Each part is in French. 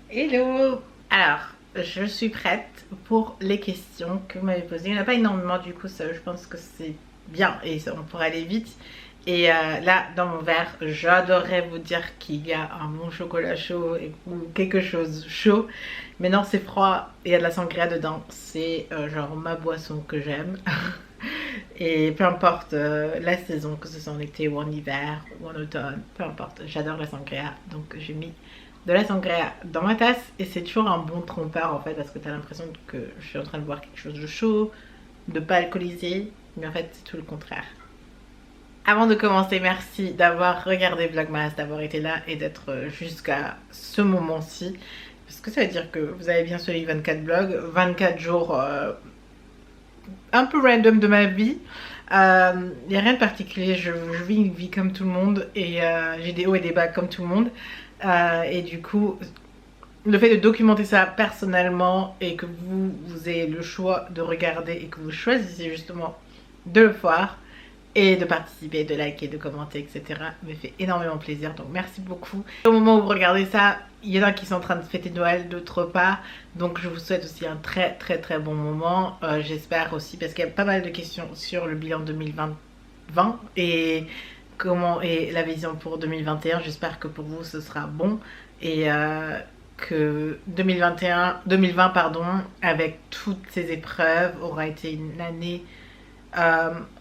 Hello! Alors, je suis prête pour les questions que vous m'avez posées. Il n'y en a pas énormément du coup, ça, je pense que c'est bien et on pourrait aller vite. Et là, dans mon verre, j'adorerais vous dire qu'il y a un bon chocolat chaud ou quelque chose chaud. Mais non, c'est froid, il y a de la sangria dedans. C'est genre ma boisson que j'aime. Et peu importe la saison, que ce soit en été ou en hiver ou en automne, peu importe, j'adore la sangria. Donc j'ai mis de la sangria dans ma tasse et c'est toujours un bon trompeur en fait parce que tu as l'impression que je suis en train de boire quelque chose de chaud, de pas alcoolisé, mais en fait c'est tout le contraire. Avant de commencer, merci d'avoir regardé Vlogmas, d'avoir été là et d'être jusqu'à ce moment-ci. Parce que ça veut dire que vous avez bien suivi 24 vlogs, 24 jours un peu random de ma vie. Il n'y a rien de particulier, je vis une vie comme tout le monde et j'ai des hauts et des bas comme tout le monde. Et du coup, le fait de documenter ça personnellement et que vous ayez le choix de regarder et que vous choisissez justement de le voir et de participer, de liker, de commenter, etc. me fait énormément plaisir. Donc merci beaucoup. Au moment où vous regardez ça, il y en a qui sont en train de fêter Noël, d'autres pas. Donc je vous souhaite aussi un très bon moment. J'espère aussi, parce qu'il y a pas mal de questions sur le bilan 2020 et comment est la vision pour 2021. J'espère que pour vous ce sera bon et que 2020 pardon, avec toutes ces épreuves aura été une année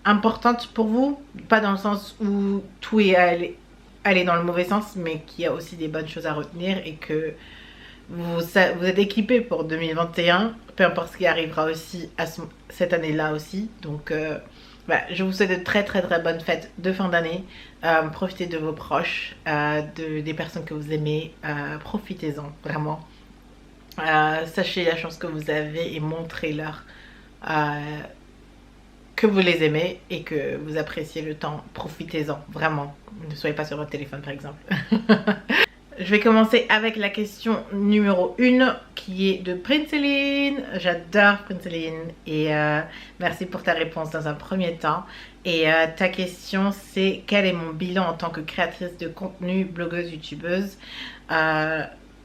importante pour vous, pas dans le sens où tout est allé dans le mauvais sens, mais qu'il y a aussi des bonnes choses à retenir et que vous êtes équipé pour 2021, peu importe ce qui arrivera aussi cette année-là aussi. Donc voilà, je vous souhaite de très bonnes fêtes de fin d'année. Profitez de vos proches, des personnes que vous aimez, profitez-en vraiment. Sachez la chance que vous avez et montrez-leur que vous les aimez et que vous appréciez le temps. Profitez-en, vraiment. Ne soyez pas sur votre téléphone par exemple. Je vais commencer avec la question numéro 1 qui est de Princeline. J'adore Princeline et merci pour ta réponse dans un premier temps. Et ta question c'est: quel est mon bilan en tant que créatrice de contenu, blogueuse, youtubeuse?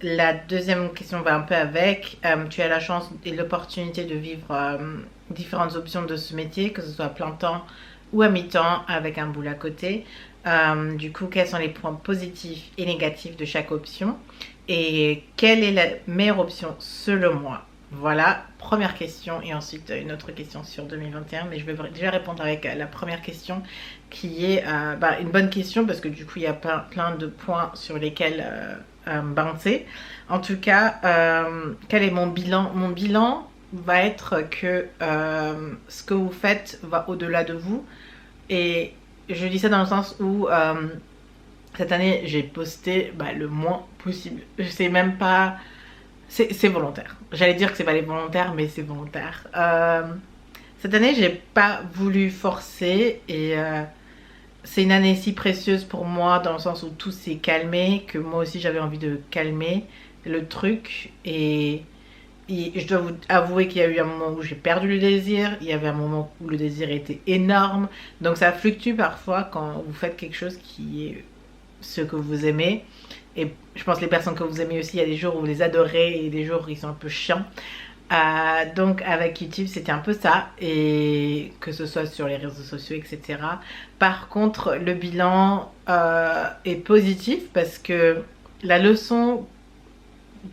La deuxième question va un peu avec. Tu as la chance et l'opportunité de vivre différentes options de ce métier, que ce soit à plein temps ou à mi-temps avec un boulot à côté. Du coup, quels sont les points positifs et négatifs de chaque option et quelle est la meilleure option selon moi? Voilà, première question et ensuite une autre question sur 2021, mais je vais déjà répondre avec la première question qui est une bonne question parce que du coup il y a plein de points sur lesquels bouncer. En tout cas, quel est mon bilan? Mon bilan va être que ce que vous faites va au-delà de vous et je dis ça dans le sens où cette année j'ai posté le moins possible. Je sais même pas. C'est volontaire. J'allais dire que c'est pas les volontaires, mais c'est volontaire. Cette année j'ai pas voulu forcer et c'est une année si précieuse pour moi dans le sens où tout s'est calmé, que moi aussi j'avais envie de calmer le truc et je dois vous avouer qu'il y a eu un moment où j'ai perdu le désir, il y avait un moment où le désir était énorme. Donc ça fluctue parfois quand vous faites quelque chose qui est ce que vous aimez. Et je pense que les personnes que vous aimez aussi, il y a des jours où vous les adorez et des jours où ils sont un peu chiants. Donc avec YouTube c'était un peu ça, et que ce soit sur les réseaux sociaux etc. Par contre le bilan est positif parce que la leçon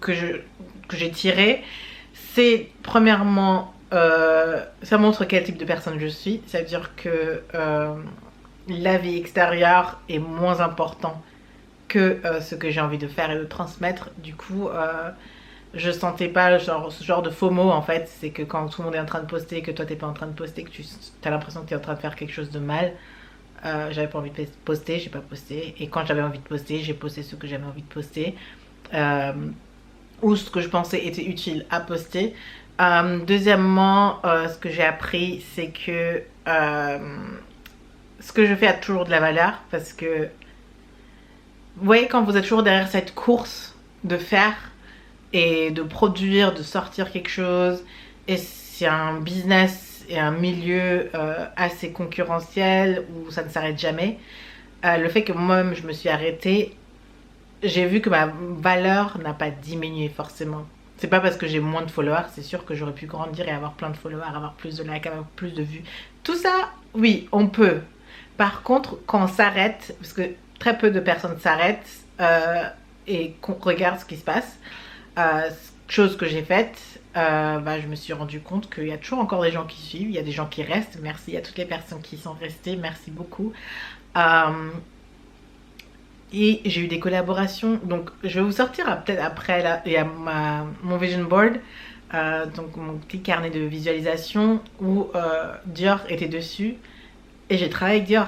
que j'ai tirée, c'est premièrement ça montre quel type de personne je suis. Ça veut dire que la vie extérieure est moins important que ce que j'ai envie de faire et de transmettre. Du coup je sentais pas ce genre de FOMO en fait, c'est que quand tout le monde est en train de poster, que toi t'es pas en train de poster, que tu as l'impression que tu es en train de faire quelque chose de mal. J'avais pas envie de poster, j'ai pas posté, et quand j'avais envie de poster, j'ai posté ce que j'avais envie de poster ou ce que je pensais était utile à poster. Deuxièmement, ce que j'ai appris c'est que ce que je fais a toujours de la valeur, parce que vous voyez, quand vous êtes toujours derrière cette course de faire et de produire, de sortir quelque chose, et c'est un business et un milieu assez concurrentiel où ça ne s'arrête jamais. Le fait que moi-même je me suis arrêtée j'ai vu que ma valeur n'a pas diminué forcément. C'est pas parce que j'ai moins de followers, c'est sûr que j'aurais pu grandir et avoir plein de followers, avoir plus de likes, avoir plus de vues. Tout ça, oui, on peut. Par contre, quand on s'arrête, parce que très peu de personnes s'arrêtent et qu'on regarde ce qui se passe, chose que j'ai faite, je me suis rendu compte qu'il y a toujours encore des gens qui suivent, il y a des gens qui restent. Merci à toutes les personnes qui sont restées, merci beaucoup. Et j'ai eu des collaborations, donc je vais vous sortir peut-être après là, il y a mon vision board, donc mon petit carnet de visualisation où Dior était dessus et j'ai travaillé avec Dior.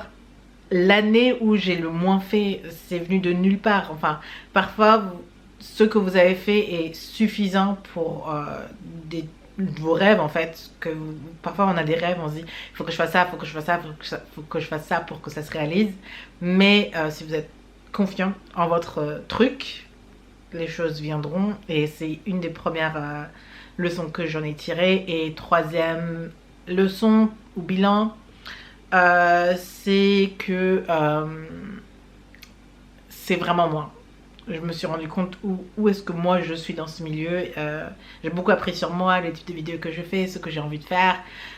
L'année où j'ai le moins fait, c'est venu de nulle part. Enfin, parfois ce que vous avez fait est suffisant pour vos rêves en fait. Parfois on a des rêves, on se dit il faut que je fasse ça, il faut que je fasse ça, faut que je fasse ça pour que ça se réalise. Mais si vous êtes confiant en votre truc, les choses viendront. Et c'est une des premières leçons que j'en ai tirées. Et troisième leçon ou bilan, c'est que c'est vraiment moi. Je me suis rendu compte où est-ce que moi je suis dans ce milieu. J'ai beaucoup appris sur moi, les types de vidéos que je fais, ce que j'ai envie de faire,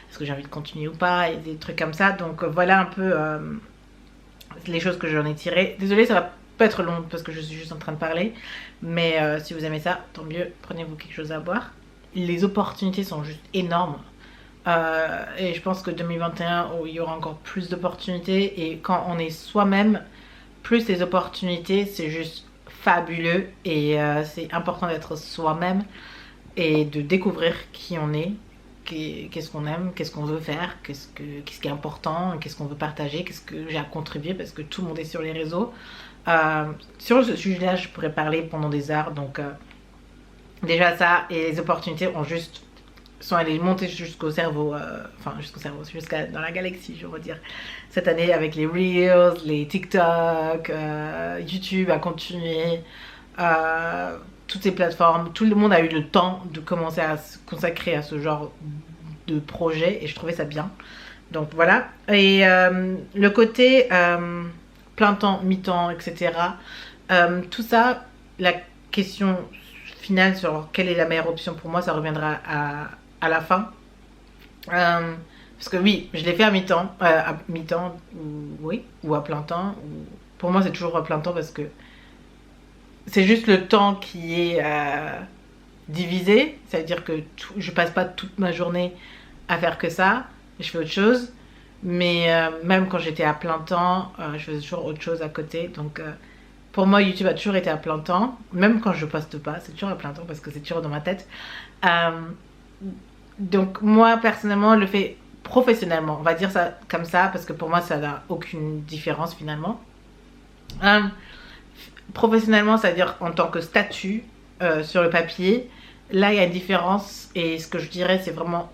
est-ce que j'ai envie de continuer ou pas, et des trucs comme ça. Donc voilà un peu les choses que j'en ai tirées. Désolée, ça va pas être long parce que je suis juste en train de parler. Mais si vous aimez ça, tant mieux, prenez-vous quelque chose à boire. Les opportunités sont juste énormes. Et je pense que 2021, il y aura encore plus d'opportunités. Et quand on est soi-même, plus les opportunités, c'est juste fabuleux. Et c'est important d'être soi-même et de découvrir qui on est, qu'est-ce qu'on aime, qu'est-ce qu'on veut faire, qu'est-ce qui est important, qu'est-ce qu'on veut partager, qu'est-ce que j'ai à contribuer, parce que tout le monde est sur les réseaux. Sur ce sujet-là, je pourrais parler pendant des heures. Donc déjà ça, et les opportunités sont allées monter jusqu'au cerveau, jusqu'à dans la galaxie, je veux dire, cette année avec les Reels, les TikTok, YouTube a continué, toutes ces plateformes, tout le monde a eu le temps de commencer à se consacrer à ce genre de projet et je trouvais ça bien. Donc voilà. Et le côté plein temps, mi-temps, etc. Tout ça, la question finale sur quelle est la meilleure option pour moi, ça reviendra à la fin. Parce que oui, je l'ai fait à mi-temps, oui, ou à plein temps. Pour moi, c'est toujours à plein temps parce que c'est juste le temps qui est divisé. C'est-à-dire que je passe pas toute ma journée à faire que ça. Je fais autre chose. Mais même quand j'étais à plein temps, je faisais toujours autre chose à côté. Donc pour moi, YouTube a toujours été à plein temps. Même quand je poste pas, c'est toujours à plein temps parce que c'est toujours dans ma tête. Donc moi, personnellement, le fait professionnellement, on va dire ça comme ça, parce que pour moi, ça n'a aucune différence finalement. Professionnellement, c'est-à-dire en tant que statut sur le papier, là, il y a une différence. Et ce que je dirais, c'est vraiment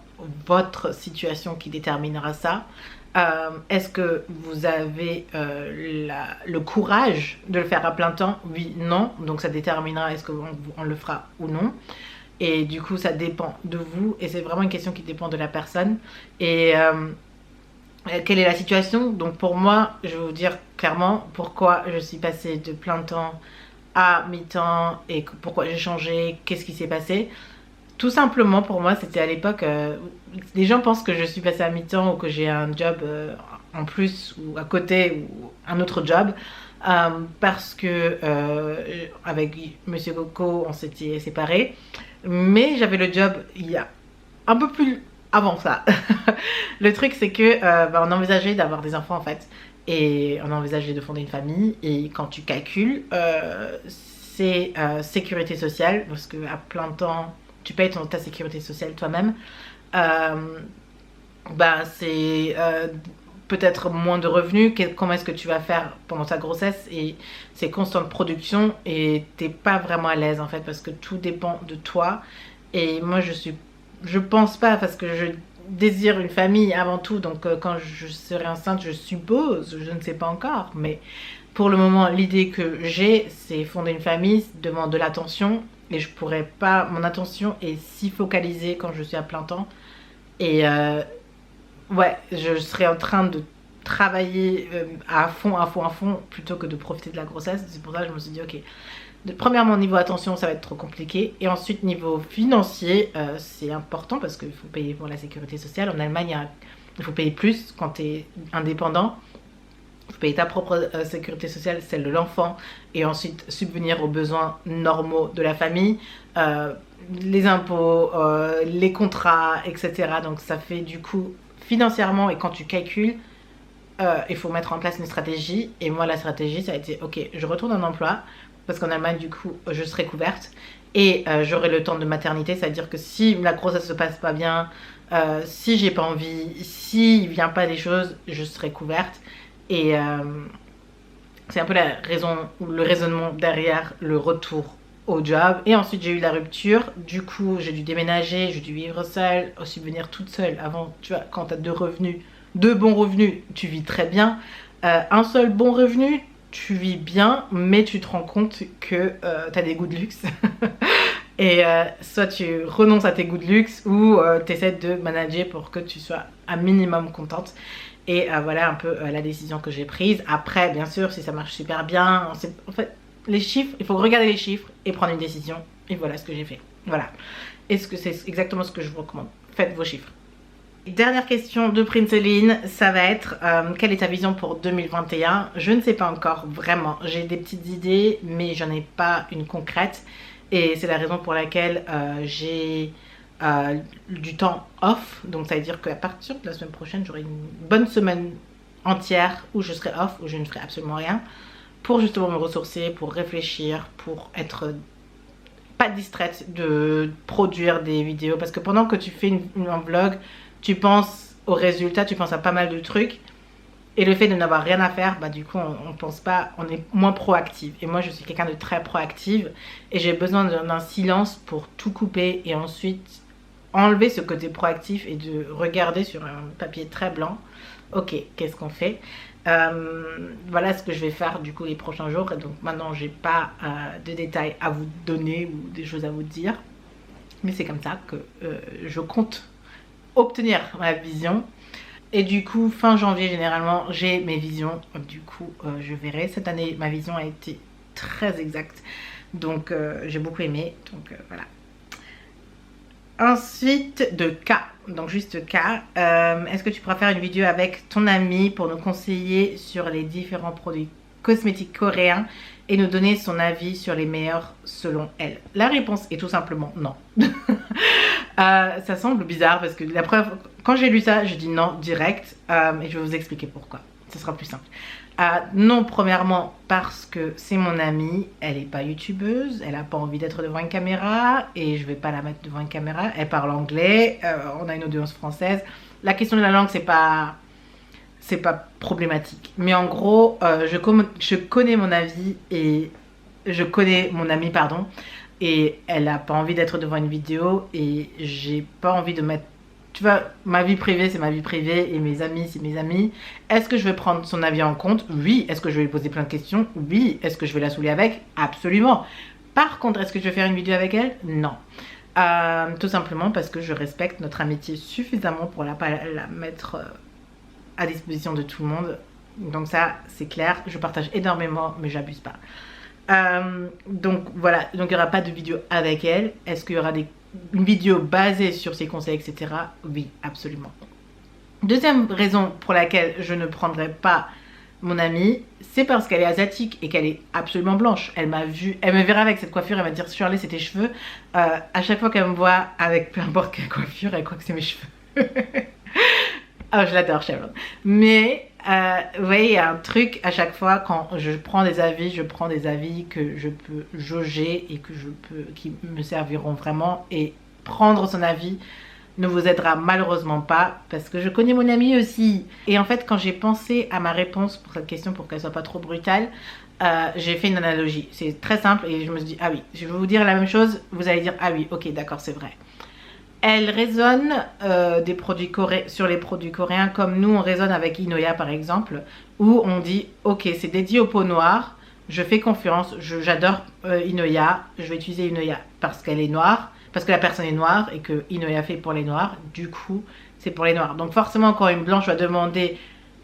votre situation qui déterminera ça. Est-ce que vous avez le courage de le faire à plein temps? Oui, non. Donc ça déterminera est-ce qu'on le fera ou non. Et du coup, ça dépend de vous. Et c'est vraiment une question qui dépend de la personne. Et quelle est la situation? Donc pour moi, je vais vous dire clairement pourquoi je suis passée de plein temps à mi-temps et pourquoi j'ai changé, qu'est-ce qui s'est passé. Tout simplement pour moi, c'était à l'époque, les gens pensent que je suis passée à mi-temps ou que j'ai un job en plus ou à côté ou un autre job. Parce que avec Monsieur Coco, on s'était séparés. Mais j'avais le job il y a un peu plus avant ça. Le truc c'est que on envisageait d'avoir des enfants en fait. Et on envisageait de fonder une famille. Et quand tu calcules, c'est sécurité sociale. Parce qu'à plein temps, tu payes ta sécurité sociale toi-même. C'est peut-être moins de revenus. Comment est-ce que tu vas faire pendant ta grossesse? Et c'est constante production et t'es pas vraiment à l'aise en fait parce que tout dépend de toi. Et moi je pense pas parce que je désire une famille avant tout. Donc quand je serai enceinte, je suppose, je ne sais pas encore, mais pour le moment l'idée que j'ai c'est fonder une famille, demande de l'attention et je pourrais pas, mon attention est si focalisée quand je suis à plein temps et ouais, je serais en train de travailler à fond, plutôt que de profiter de la grossesse. C'est pour ça que je me suis dit, ok, premièrement, niveau attention, ça va être trop compliqué. Et ensuite, niveau financier, c'est important parce qu'il faut payer pour la sécurité sociale. En Allemagne, il faut payer plus quand tu es indépendant. Il faut payer ta propre sécurité sociale, celle de l'enfant. Et ensuite, subvenir aux besoins normaux de la famille. Les impôts, les contrats, etc. Donc, ça fait du coup, financièrement, et quand tu calcules, il faut mettre en place une stratégie. Et moi, la stratégie, ça a été, ok, je retourne en emploi. Parce qu'en Allemagne, du coup, je serai couverte et j'aurai le temps de maternité. C'est-à-dire que si la grossesse se passe pas bien, si j'ai pas envie, s'il vient pas des choses, je serai couverte. Et c'est un peu la raison, le raisonnement derrière le retour au job. Et ensuite, j'ai eu la rupture. Du coup, j'ai dû déménager, j'ai dû vivre seule, subvenir toute seule. Avant, tu vois, quand tu as deux bons revenus, tu vis très bien. Un seul bon revenu, tu vis bien, mais tu te rends compte que tu as des goûts de luxe. Et soit tu renonces à tes goûts de luxe ou tu essaies de manager pour que tu sois un minimum contente. Et voilà un peu la décision que j'ai prise. Après, bien sûr, si ça marche super bien, en fait, les chiffres, il faut regarder les chiffres et prendre une décision. Et voilà ce que j'ai fait. Voilà. Est-ce que c'est exactement ce que je vous recommande? Faites vos chiffres. Dernière question de Princeline, ça va être quelle est ta vision pour 2021? Je ne sais pas encore vraiment, j'ai des petites idées mais j'en ai pas une concrète et c'est la raison pour laquelle j'ai du temps off, donc ça veut dire qu'à partir de la semaine prochaine j'aurai une bonne semaine entière où je serai off, où je ne ferai absolument rien pour justement me ressourcer, pour réfléchir, pour être pas distraite de produire des vidéos parce que pendant que tu fais un vlog, tu penses aux résultats, tu penses à pas mal de trucs. Et le fait de n'avoir rien à faire, bah du coup on pense pas, on est moins proactive. Et moi je suis quelqu'un de très proactive. Et j'ai besoin d'un silence pour tout couper. Et ensuite enlever ce côté proactif et de regarder sur un papier très blanc. Ok, qu'est-ce qu'on fait? Voilà ce que je vais faire du coup les prochains jours. Et donc maintenant j'ai pas de détails à vous donner ou des choses à vous dire. Mais c'est comme ça que je compte obtenir ma vision. Et du coup fin janvier généralement j'ai mes visions, du coup je verrai. Cette année ma vision a été très exacte, donc j'ai beaucoup aimé, donc voilà. Ensuite de cas, donc juste cas, est-ce que tu pourras faire une vidéo avec ton ami pour nous conseiller sur les différents produits cosmétiques coréens et nous donner son avis sur les meilleurs selon elle? La réponse est tout simplement non. Ça semble bizarre parce que la preuve, quand j'ai lu ça, je dis non direct et je vais vous expliquer pourquoi. Ce sera plus simple. Non, premièrement parce que c'est mon amie, elle n'est pas youtubeuse, elle n'a pas envie d'être devant une caméra et je vais pas la mettre devant une caméra. Elle parle anglais, on a une audience française. La question de la langue, c'est pas problématique. Mais en gros, je connais mon avis et je connais mon amie, pardon. Et elle n'a pas envie d'être devant une vidéo et j'ai pas envie de mettre... Tu vois, ma vie privée, c'est ma vie privée et mes amis, c'est mes amis. Est-ce que je vais prendre son avis en compte? Oui. Est-ce que je vais lui poser plein de questions? Oui. Est-ce que je vais la saouler avec? Absolument. Par contre, est-ce que je vais faire une vidéo avec elle? Non. Tout simplement parce que je respecte notre amitié suffisamment pour la mettre à disposition de tout le monde. Donc ça, c'est clair. Je partage énormément, mais j'abuse pas. Donc voilà, donc il n'y aura pas de vidéo avec elle. Est-ce qu'il y aura une vidéo basée sur ses conseils, etc. Oui, absolument. Deuxième raison pour laquelle je ne prendrai pas mon amie, c'est parce qu'elle est asiatique et qu'elle est absolument blanche. Elle m'a vue, elle me verra avec cette coiffure, elle va dire Shirley, c'est tes cheveux. À chaque fois qu'elle me voit avec peu importe quelle coiffure, elle croit que c'est mes cheveux. Oh, je l'adore, Sharon. Mais vous voyez, il y a un truc à chaque fois quand je prends des avis, que je peux jauger et qui me serviront vraiment. Et prendre son avis ne vous aidera malheureusement pas parce que je connais mon ami aussi. Et en fait, quand j'ai pensé à ma réponse pour cette question, pour qu'elle soit pas trop brutale, j'ai fait une analogie. C'est très simple et je me suis dit, ah oui, je vais vous dire la même chose, vous allez dire, ah oui, ok, d'accord, c'est vrai. Elle raisonne sur les produits coréens comme nous on raisonne avec Inoya par exemple, où on dit ok, c'est dédié aux peaux noires, je fais confiance, j'adore Inoya, je vais utiliser Inoya parce qu'elle est noire, parce que la personne est noire et que Inoya fait pour les noirs, du coup c'est pour les noirs. Donc forcément quand une blanche va demander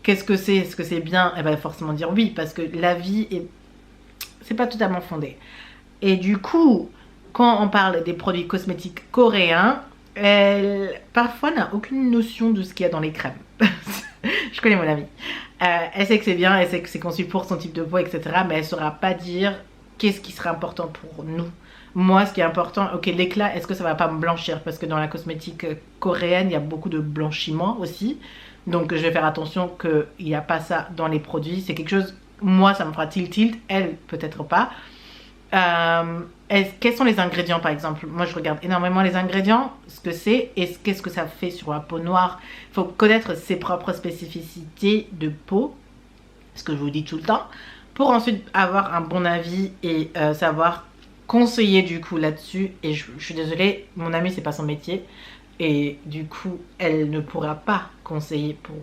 qu'est-ce que c'est? Est-ce que c'est bien? Elle va forcément dire oui, parce que l'avis c'est pas totalement fondé. Et du coup, quand on parle des produits cosmétiques coréens, elle parfois n'a aucune notion de ce qu'il y a dans les crèmes. Je connais mon amie. Elle sait que c'est bien, elle sait que c'est conçu pour son type de peau, etc. Mais elle ne saura pas dire qu'est-ce qui serait important pour nous. Moi, ce qui est important, ok, l'éclat, est-ce que ça va pas me blanchir? Parce que dans la cosmétique coréenne, il y a beaucoup de blanchiment aussi. Donc, je vais faire attention qu'il n'y a pas ça dans les produits. C'est quelque chose, moi, ça me fera tilt, elle, peut-être pas. Quels sont les ingrédients, par exemple? Moi, je regarde énormément les ingrédients, ce que c'est et qu'est-ce que ça fait sur la peau noire. Il faut connaître ses propres spécificités de peau, ce que je vous dis tout le temps, pour ensuite avoir un bon avis et savoir conseiller du coup là-dessus. Et je suis désolée, mon amie, c'est pas son métier. Et du coup, elle ne pourra pas conseiller pour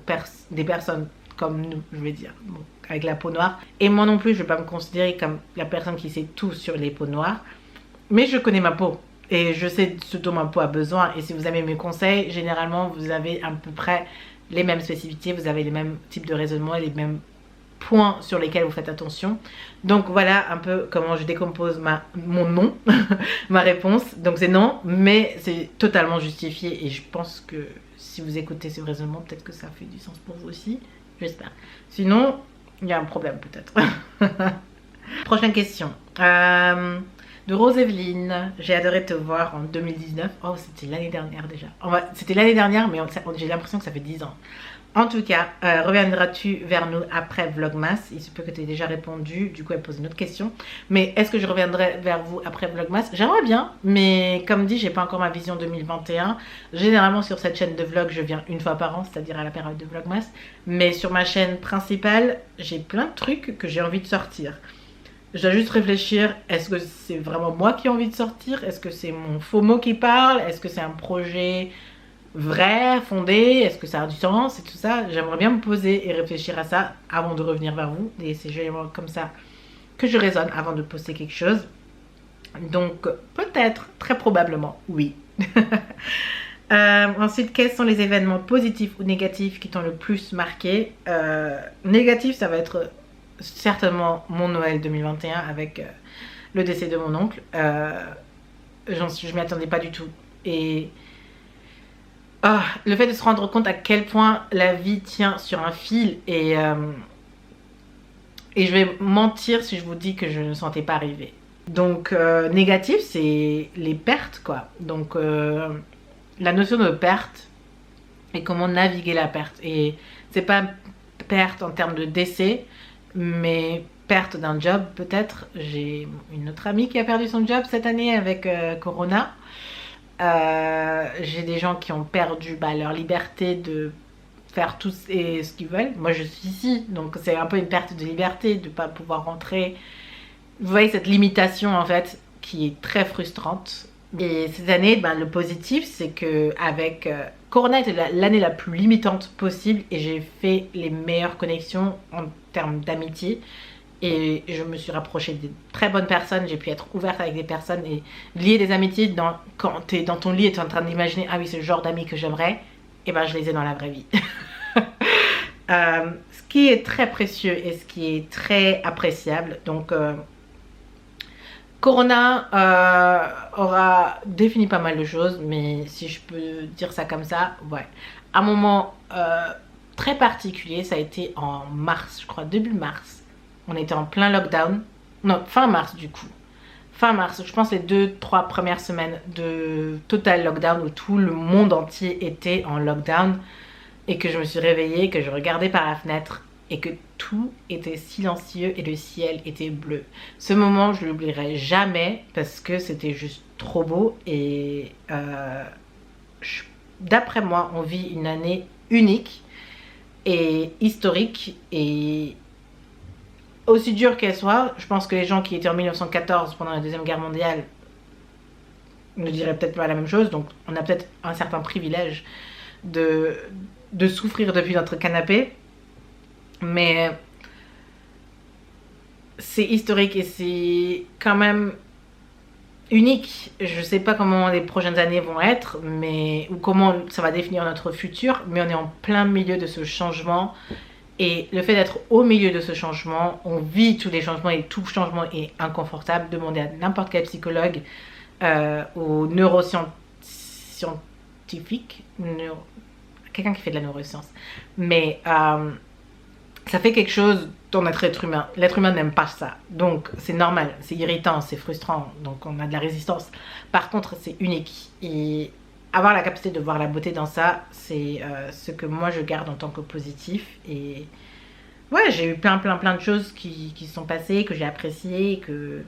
des personnes comme nous, je vais dire, bon, avec la peau noire. Et moi non plus, je ne vais pas me considérer comme la personne qui sait tout sur les peaux noires. Mais je connais ma peau et je sais ce dont ma peau a besoin. Et si vous avez mes conseils, généralement, vous avez à peu près les mêmes spécificités, vous avez les mêmes types de raisonnement et les mêmes points sur lesquels vous faites attention. Donc voilà un peu comment je décompose mon non, ma réponse. Donc c'est non, mais c'est totalement justifié et je pense que si vous écoutez ce raisonnement, peut-être que ça fait du sens pour vous aussi, j'espère. Sinon, il y a un problème peut-être. Prochaine question. De Rose Evelyne, j'ai adoré te voir en 2019. Oh, c'était l'année dernière déjà. C'était l'année dernière, mais j'ai l'impression que ça fait 10 ans. En tout cas, reviendras-tu vers nous après Vlogmas? Il se peut que tu aies déjà répondu, du coup elle pose une autre question. Mais est-ce que je reviendrai vers vous après Vlogmas? J'aimerais bien, mais comme dit, j'ai pas encore ma vision 2021. Généralement sur cette chaîne de vlog, je viens une fois par an, c'est-à-dire à la période de Vlogmas. Mais sur ma chaîne principale, j'ai plein de trucs que j'ai envie de sortir. Je dois juste réfléchir, est-ce que c'est vraiment moi qui ai envie de sortir? Est-ce que c'est mon FOMO qui parle? Est-ce que c'est un projet vrai, fondé? Est-ce que ça a du sens et tout ça? J'aimerais bien me poser et réfléchir à ça avant de revenir vers vous. Et c'est généralement comme ça que je raisonne avant de poster quelque chose. Donc peut-être, très probablement, oui. Ensuite, quels sont les événements positifs ou négatifs qui t'ont le plus marqué? Négatif, ça va être certainement mon Noël 2021 avec le décès de mon oncle. Je m'y attendais pas du tout. Et le fait de se rendre compte à quel point la vie tient sur un fil et je vais mentir si je vous dis que je ne sentais pas arriver. Donc négatif, c'est les pertes quoi. Donc la notion de perte et comment naviguer la perte. Et c'est pas perte en termes de décès, mais perte d'un job peut-être. J'ai une autre amie qui a perdu son job cette année avec Corona. J'ai des gens qui ont perdu leur liberté de faire tout ce qu'ils veulent. Moi je suis ici, donc c'est un peu une perte de liberté de ne pas pouvoir rentrer. Vous voyez cette limitation en fait qui est très frustrante. Et cette année, le positif c'est que avec Corona était l'année la plus limitante possible et j'ai fait les meilleures connexions en termes d'amitié. Et je me suis rapprochée de très bonnes personnes, j'ai pu être ouverte avec des personnes et lier des amitiés quand tu es dans ton lit et tu es en train d'imaginer, ah oui, c'est le genre d'amis que j'aimerais, et je les ai dans la vraie vie. Ce qui est très précieux et ce qui est très appréciable. Donc, Corona aura défini pas mal de choses, mais si je peux dire ça comme ça, ouais. Un moment très particulier, ça a été en mars, je crois, début mars. On était en plein lockdown. Non, fin mars du coup. Fin mars, je pense les 2-3 premières semaines de total lockdown où tout le monde entier était en lockdown et que je me suis réveillée, que je regardais par la fenêtre et que tout était silencieux et le ciel était bleu. Ce moment, je ne l'oublierai jamais parce que c'était juste trop beau et d'après moi, on vit une année unique et historique et aussi dure qu'elle soit, je pense que les gens qui étaient en 1914 pendant la Deuxième Guerre mondiale ne diraient peut-être pas la même chose. Donc on a peut-être un certain privilège de souffrir depuis notre canapé. Mais c'est historique et c'est quand même unique. Je ne sais pas comment les prochaines années vont être, ou comment ça va définir notre futur. Mais on est en plein milieu de ce changement. Et le fait d'être au milieu de ce changement, on vit tous les changements et tout changement est inconfortable. Demandez à n'importe quel psychologue ou neuroscientifique, quelqu'un qui fait de la neuroscience. Mais ça fait quelque chose dans notre être humain. L'être humain n'aime pas ça. Donc c'est normal, c'est irritant, c'est frustrant. Donc on a de la résistance. Par contre, c'est unique. Et avoir la capacité de voir la beauté dans ça, c'est ce que moi je garde en tant que positif. Et ouais, j'ai eu plein de choses qui se sont passées, que j'ai appréciées, que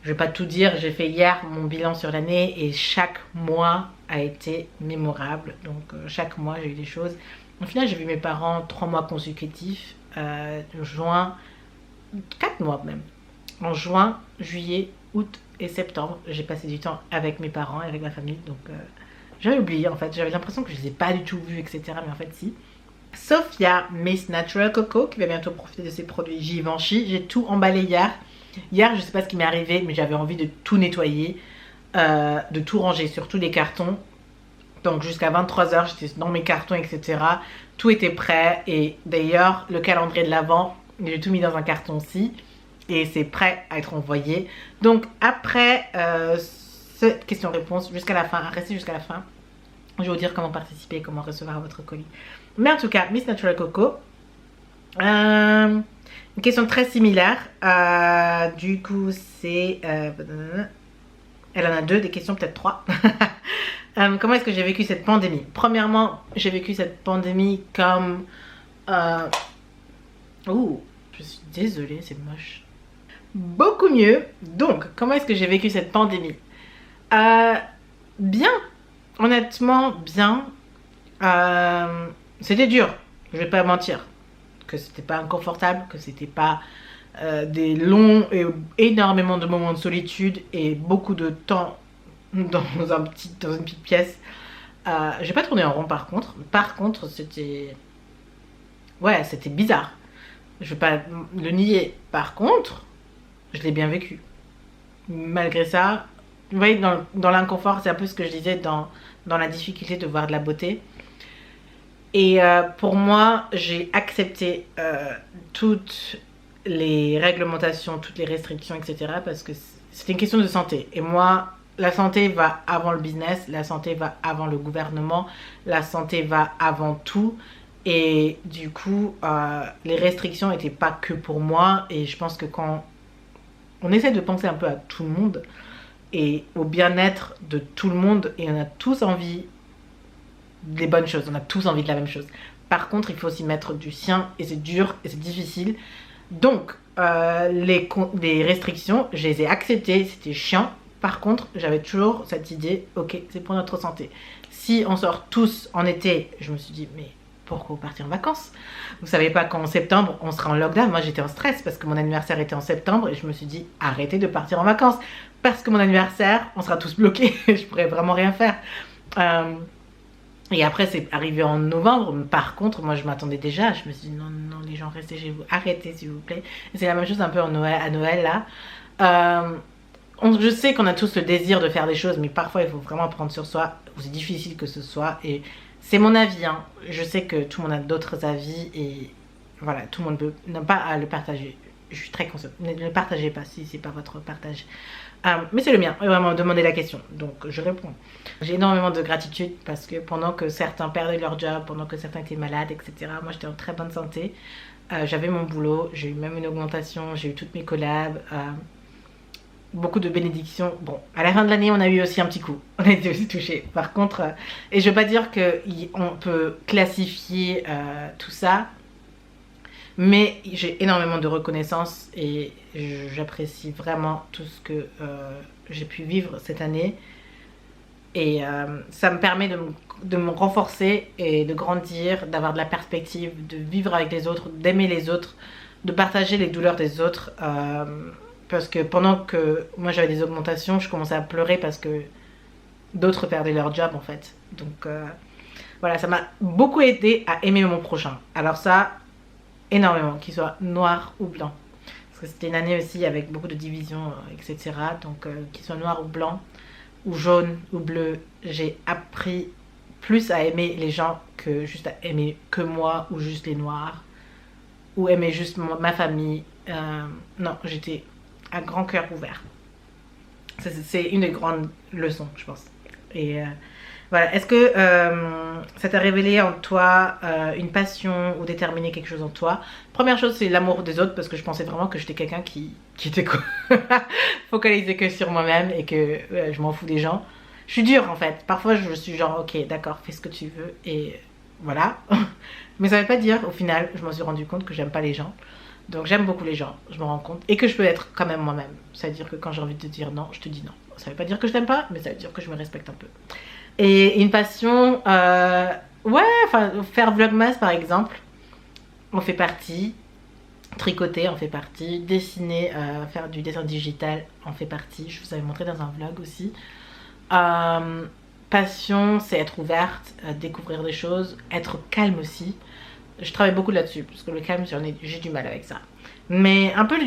je vais pas tout dire. J'ai fait hier mon bilan sur l'année et chaque mois a été mémorable. Donc chaque mois j'ai eu des choses. Au final, j'ai vu mes parents 3 mois consécutifs, juin, 4 mois même. En juin, juillet, août et septembre, j'ai passé du temps avec mes parents et avec ma famille. Donc j'avais oublié en fait, j'avais l'impression que je les ai pas du tout vus, etc. Mais en fait si. Sauf il y a Miss Natural Coco qui va bientôt profiter de ses produits Givenchy. J'ai tout emballé hier. Hier, je sais pas ce qui m'est arrivé, mais j'avais envie de tout nettoyer, de tout ranger, surtout les cartons. Donc jusqu'à 23 h, j'étais dans mes cartons, etc. Tout était prêt. Et d'ailleurs, le calendrier de l'Avent, j'ai tout mis dans un carton aussi. Et c'est prêt à être envoyé. Donc après cette question-réponse, jusqu'à la fin, restez jusqu'à la fin. Je vais vous dire comment participer, comment recevoir votre colis. Mais en tout cas, Miss Natural Coco. Une question très similaire. Du coup, c'est... elle en a 2, des questions peut-être 3. Comment est-ce que j'ai vécu cette pandémie? Premièrement, j'ai vécu cette pandémie comme... Ouh, je suis désolée, c'est moche. Beaucoup mieux. Donc, comment est-ce que j'ai vécu cette pandémie? Bien. Honnêtement, bien. C'était dur, je vais pas mentir. Que c'était pas inconfortable, que c'était pas des longs et énormément de moments de solitude et beaucoup de temps dans une petite pièce. J'ai pas tourné en rond par contre. Par contre, c'était... Ouais, c'était bizarre. Je vais pas le nier. Par contre, je l'ai bien vécu. Malgré ça, vous voyez, dans l'inconfort, c'est un peu ce que je disais dans la difficulté de voir de la beauté. Et pour moi, j'ai accepté toutes les réglementations, toutes les restrictions, etc. Parce que c'était une question de santé. Et moi, la santé va avant le business, la santé va avant le gouvernement, la santé va avant tout. Et du coup, les restrictions n'étaient pas que pour moi. Et je pense que quand on essaie de penser un peu à tout le monde et au bien-être de tout le monde, et on a tous envie des bonnes choses, on a tous envie de la même chose. Par contre, il faut aussi mettre du sien et c'est dur et c'est difficile. Donc, les restrictions, je les ai acceptées, c'était chiant. Par contre, j'avais toujours cette idée, ok, c'est pour notre santé. Si on sort tous en été, je me suis dit, mais pourquoi partir en vacances? Vous savez pas qu'en septembre, on sera en lockdown. Moi, j'étais en stress parce que mon anniversaire était en septembre et je me suis dit, arrêtez de partir en vacances. Parce que mon anniversaire, on sera tous bloqués. Je pourrais vraiment rien faire. Et après, c'est arrivé en novembre. Par contre, moi, je m'attendais déjà. Je me suis dit, non, non, les gens, restez chez vous. Arrêtez, s'il vous plaît. C'est la même chose un peu à Noël, là. Je sais qu'on a tous le désir de faire des choses, mais parfois, il faut vraiment prendre sur soi. C'est difficile que ce soit. Et c'est mon avis, hein. Je sais que tout le monde a d'autres avis. Et voilà, tout le monde n'a pas à le partager. Je suis très consciente. Ne le partagez pas si c'est pas votre partage. Mais c'est le mien, vraiment demander la question, donc je réponds. J'ai énormément de gratitude parce que pendant que certains perdaient leur job, pendant que certains étaient malades, etc., moi j'étais en très bonne santé. J'avais mon boulot, j'ai eu même une augmentation, j'ai eu toutes mes collabs, beaucoup de bénédictions. Bon, à la fin de l'année, on a eu aussi un petit coup, on a été aussi touchés. Par contre, et je veux pas dire qu'on peut classifier tout ça, mais j'ai énormément de reconnaissance et j'apprécie vraiment tout ce que j'ai pu vivre cette année. Et ça me permet de me renforcer et de grandir, d'avoir de la perspective, de vivre avec les autres, d'aimer les autres, de partager les douleurs des autres. Parce que pendant que moi j'avais des augmentations, je commençais à pleurer parce que d'autres perdaient leur job en fait. Donc voilà, ça m'a beaucoup aidé à aimer mon prochain. Alors ça... énormément, qu'il soit noir ou blanc. Parce que c'était une année aussi avec beaucoup de divisions, etc. Donc qu'il soit noir ou blanc, ou jaune ou bleu, j'ai appris plus à aimer les gens que juste à aimer que moi ou juste les noirs. ou aimer juste ma famille. Non, j'étais à grand cœur ouvert. C'est une des grandes leçons, je pense. Et voilà, est-ce que ça t'a révélé en toi une passion ou déterminé quelque chose en toi? Première chose, c'est l'amour des autres, parce que je pensais vraiment que j'étais quelqu'un qui était focalisé que sur moi-même et que je m'en fous des gens. Je suis dure en fait. Parfois, je suis genre, ok, d'accord, fais ce que tu veux et voilà. Mais ça veut pas dire, au final, je m'en suis rendu compte que j'aime pas les gens. Donc j'aime beaucoup les gens, je me rends compte. Et que je peux être quand même moi-même. C'est-à-dire que quand j'ai envie de te dire non, je te dis non. Ça veut pas dire que je t'aime pas, mais ça veut dire que je me respecte un peu. Et une passion, ouais, enfin, faire Vlogmas par exemple, on fait partie. Tricoter en fait partie. Dessiner, faire du dessin digital en fait partie. Je vous avais montré dans un vlog aussi. Passion, c'est être ouverte, découvrir des choses, être calme aussi. Je travaille beaucoup là-dessus, parce que le calme, j'ai du mal avec ça. Mais un peu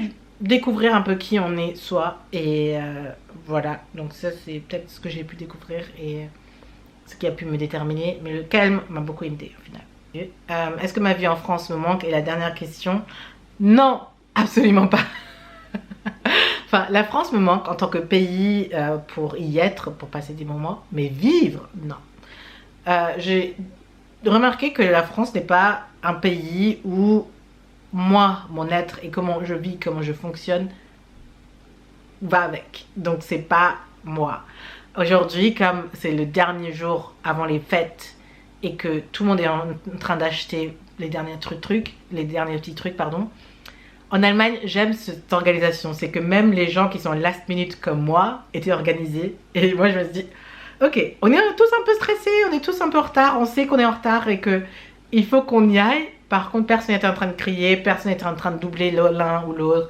découvrir un peu qui on est soi, et voilà. Donc ça, c'est peut-être ce que j'ai pu découvrir et ce qui a pu me déterminer. Mais le calme m'a beaucoup aidé au final. Est-ce que ma vie en France me manque? Et la dernière question, non, absolument pas. Enfin, la France me manque en tant que pays pour y être, pour passer des moments, mais vivre, non. J'ai remarqué que la France n'est pas un pays où moi, mon être et comment je vis, comment je fonctionne, va avec. Donc c'est pas moi. Aujourd'hui, comme c'est le dernier jour avant les fêtes et que tout le monde est en train d'acheter les derniers petits trucs, pardon. En Allemagne, j'aime cette organisation. C'est que même les gens qui sont last minute comme moi étaient organisés. Et moi, je me suis dit, ok, on est tous un peu stressés, on est tous un peu en retard, on sait qu'on est en retard et que il faut qu'on y aille. Par contre, personne n'était en train de crier, personne n'était en train de doubler l'un ou l'autre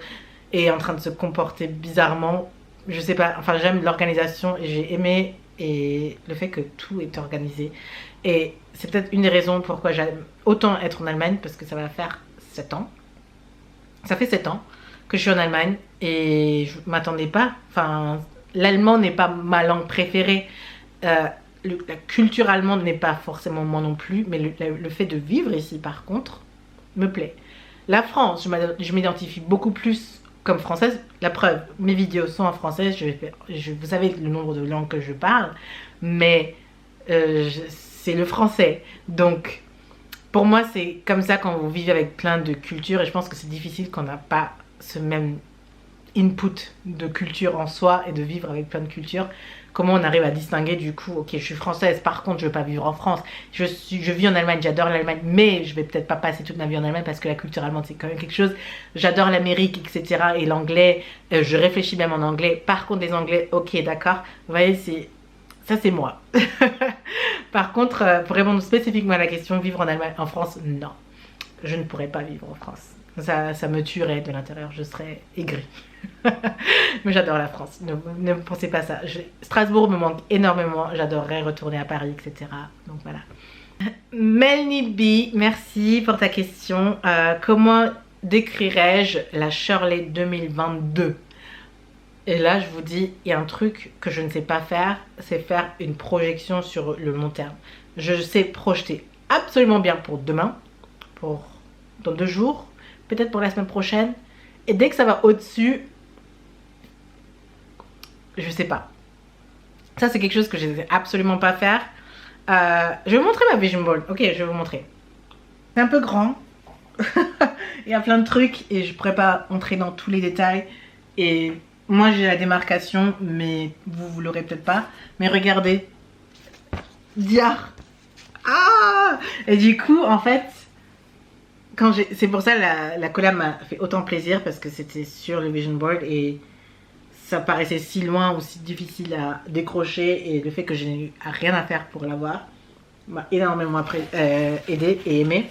et en train de se comporter bizarrement. Je sais pas, enfin j'aime l'organisation et j'ai aimé et le fait que tout est organisé. Et c'est peut-être une des raisons pourquoi j'aime autant être en Allemagne, parce que ça va faire 7 ans. Ça fait 7 ans que je suis en Allemagne et je m'attendais pas. Enfin, l'allemand n'est pas ma langue préférée. La culture allemande n'est pas forcément moi non plus, mais le fait de vivre ici par contre me plaît. La France, je m'identifie beaucoup plus comme française. La preuve, mes vidéos sont en français, vous savez le nombre de langues que je parle, mais c'est le français. Donc pour moi c'est comme ça quand vous vivez avec plein de cultures, et je pense que c'est difficile quand on n'a pas ce même input de culture en soi et de vivre avec plein de cultures. Comment on arrive à distinguer du coup, ok, je suis française, par contre je veux pas vivre en France, je vis en Allemagne, j'adore l'Allemagne, mais je vais peut-être pas passer toute ma vie en Allemagne parce que la culture allemande c'est quand même quelque chose. J'adore l'Amérique, etc. et l'anglais, je réfléchis même en anglais. Par contre des anglais, ok, d'accord, vous voyez, ça c'est moi. Par contre, pour répondre spécifiquement à la question, vivre en Allemagne, en France, non, je ne pourrais pas vivre en France. Ça me tuerait de l'intérieur, je serais aigrie. Mais j'adore la France, ne pensez pas ça. Strasbourg me manque énormément, j'adorerais retourner à Paris, etc. Donc voilà. Melny B, merci pour ta question. Comment décrirais-je la Shirley 2022? Et là, je vous dis, il y a un truc que je ne sais pas faire, c'est faire une projection sur le long terme. Je sais projeter absolument bien pour demain, dans 2 jours, peut-être pour la semaine prochaine. Et dès que ça va au-dessus, je sais pas. Ça, c'est quelque chose que je ne sais absolument pas faire. Je vais vous montrer ma vision board. Ok, je vais vous montrer. C'est un peu grand. Il y a plein de trucs et je ne pourrais pas entrer dans tous les détails. Et moi, j'ai la démarcation, mais vous l'aurez peut-être pas. Mais regardez. Diar. Ah! Et du coup, en fait, c'est pour ça la collab m'a fait autant plaisir, parce que c'était sur le vision board et ça paraissait si loin ou si difficile à décrocher, et le fait que je n'ai eu rien à faire pour l'avoir m'a énormément aidé et aimé.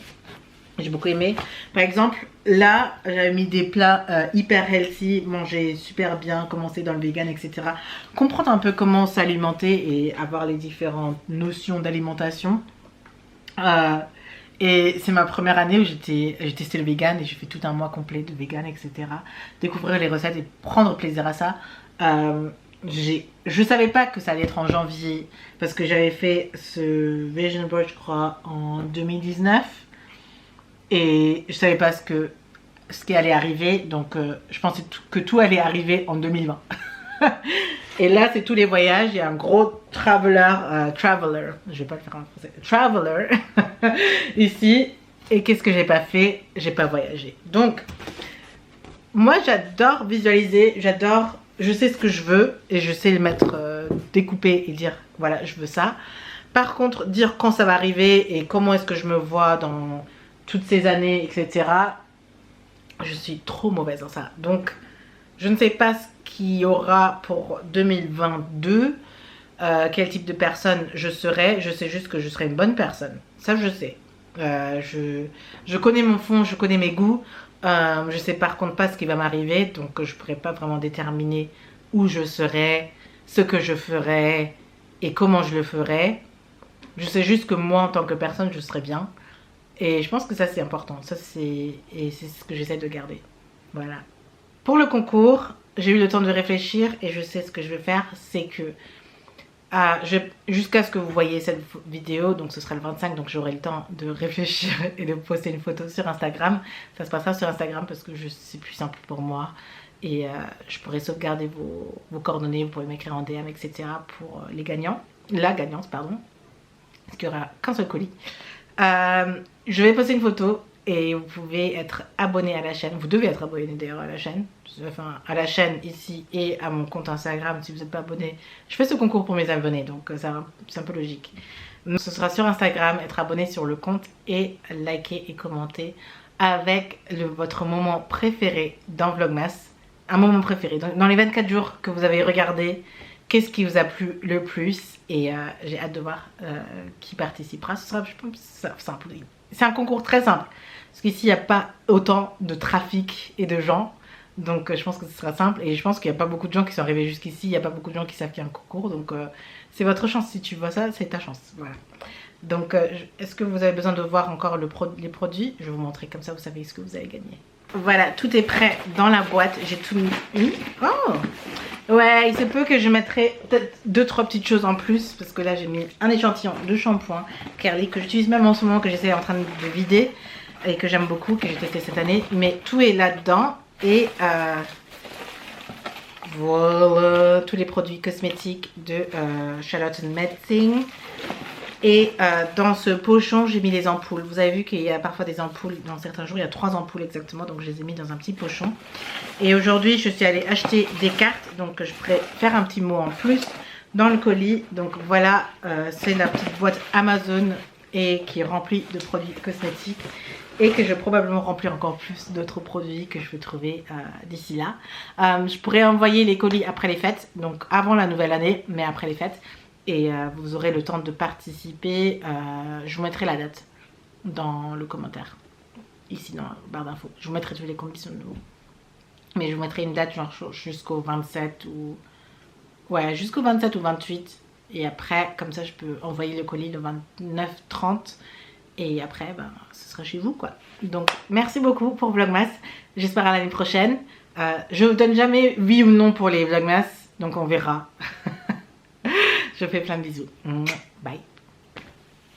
J'ai beaucoup aimé. Par exemple, là, j'avais mis des plats hyper healthy, manger super bien, commencer dans le vegan, etc. Comprendre un peu comment s'alimenter et avoir les différentes notions d'alimentation. Et c'est ma première année où j'ai testé le vegan et j'ai fait tout un mois complet de vegan, etc. Découvrir les recettes et prendre plaisir à ça. Je savais pas que ça allait être en janvier, parce que j'avais fait ce vision board, je crois, en 2019. et je savais pas ce qui allait arriver, donc je pensais que tout allait arriver en 2020. Et là c'est tous les voyages, il y a un gros traveler, je vais pas le faire en français, traveler ici. Et qu'est-ce que j'ai pas fait? J'ai pas voyagé. Donc moi j'adore visualiser, je sais ce que je veux et je sais le mettre découper et dire voilà je veux ça. Par contre dire quand ça va arriver et comment est-ce que je me vois dans toutes ces années, etc., je suis trop mauvaise dans ça. Donc je ne sais pas ce qu'il y aura pour 2022, quel type de personne je serai. Je sais juste que je serai une bonne personne, ça je sais. Je connais mon fond, je connais mes goûts. Je sais par contre pas ce qui va m'arriver, donc je pourrais pas vraiment déterminer où je serai, ce que je ferai et comment je le ferai. Je sais juste que moi en tant que personne je serai bien, et je pense que ça c'est important, ça c'est ce que j'essaie de garder. Voilà. Pour le concours, j'ai eu le temps de réfléchir et je sais ce que je vais faire, c'est que jusqu'à ce que vous voyez cette vidéo, donc ce sera le 25, donc j'aurai le temps de réfléchir et de poster une photo sur Instagram. Ça se passera sur Instagram parce que c'est plus simple pour moi, et je pourrai sauvegarder vos coordonnées, vous pourrez m'écrire en DM, etc. pour les gagnants, la gagnante pardon, parce qu'il n'y aura qu'un seul colis. Je vais poster une photo et vous pouvez être abonné à la chaîne, vous devez être abonné d'ailleurs à la chaîne, enfin à la chaîne ici et à mon compte Instagram si vous n'êtes pas abonné. Je fais ce concours pour mes abonnés, donc c'est un peu logique. Donc, ce sera sur Instagram, être abonné sur le compte et liker et commenter avec votre moment préféré dans Vlogmas. Un moment préféré, donc, dans les 24 jours que vous avez regardé, qu'est-ce qui vous a plu le plus, et j'ai hâte de voir qui participera. Ce sera, je pense, simple. C'est un concours très simple parce qu'ici il n'y a pas autant de trafic et de gens, donc je pense que ce sera simple, et je pense qu'il n'y a pas beaucoup de gens qui sont arrivés jusqu'ici, il n'y a pas beaucoup de gens qui savent qu'il y a un concours, donc c'est votre chance. Si tu vois ça, c'est ta chance. Voilà. Donc est-ce que vous avez besoin de voir encore les produits? Je vais vous montrer, comme ça vous savez ce que vous allez gagner. Voilà, tout est prêt dans la boîte, j'ai tout mis. Oh ouais, il se peut que je mettrai peut-être 2-3 petites choses en plus, parce que là j'ai mis un échantillon de shampoing Curly que j'utilise même en ce moment, que j'essaie en train de vider et que j'aime beaucoup, que j'ai testé cette année, mais tout est là-dedans. Et voilà, tous les produits cosmétiques de Charlotte Metzing. Et dans ce pochon j'ai mis les ampoules. Vous avez vu qu'il y a parfois des ampoules, dans certains jours il y a 3 ampoules exactement, donc je les ai mis dans un petit pochon. Et aujourd'hui je suis allée acheter des cartes, donc je pourrais faire un petit mot en plus dans le colis. Donc voilà, c'est la petite boîte Amazon et qui est remplie de produits cosmétiques, et que je vais probablement remplir encore plus d'autres produits que je vais trouver d'ici là. Je pourrais envoyer les colis après les fêtes, donc avant la nouvelle année, mais après les fêtes. Et vous aurez le temps de participer. Je vous mettrai la date dans le commentaire, ici dans la barre d'infos. Je vous mettrai toutes les conditions de vous. Mais je vous mettrai une date genre jusqu'au 27 ou... Ouais, jusqu'au 27 ou 28. Et après, comme ça, je peux envoyer le colis le 29-30. Et après, ben, ce sera chez vous, quoi. Donc, merci beaucoup pour Vlogmas. J'espère à l'année prochaine. Je vous donne jamais oui ou non pour les Vlogmas. Donc, on verra. Je fais plein de bisous. Bye.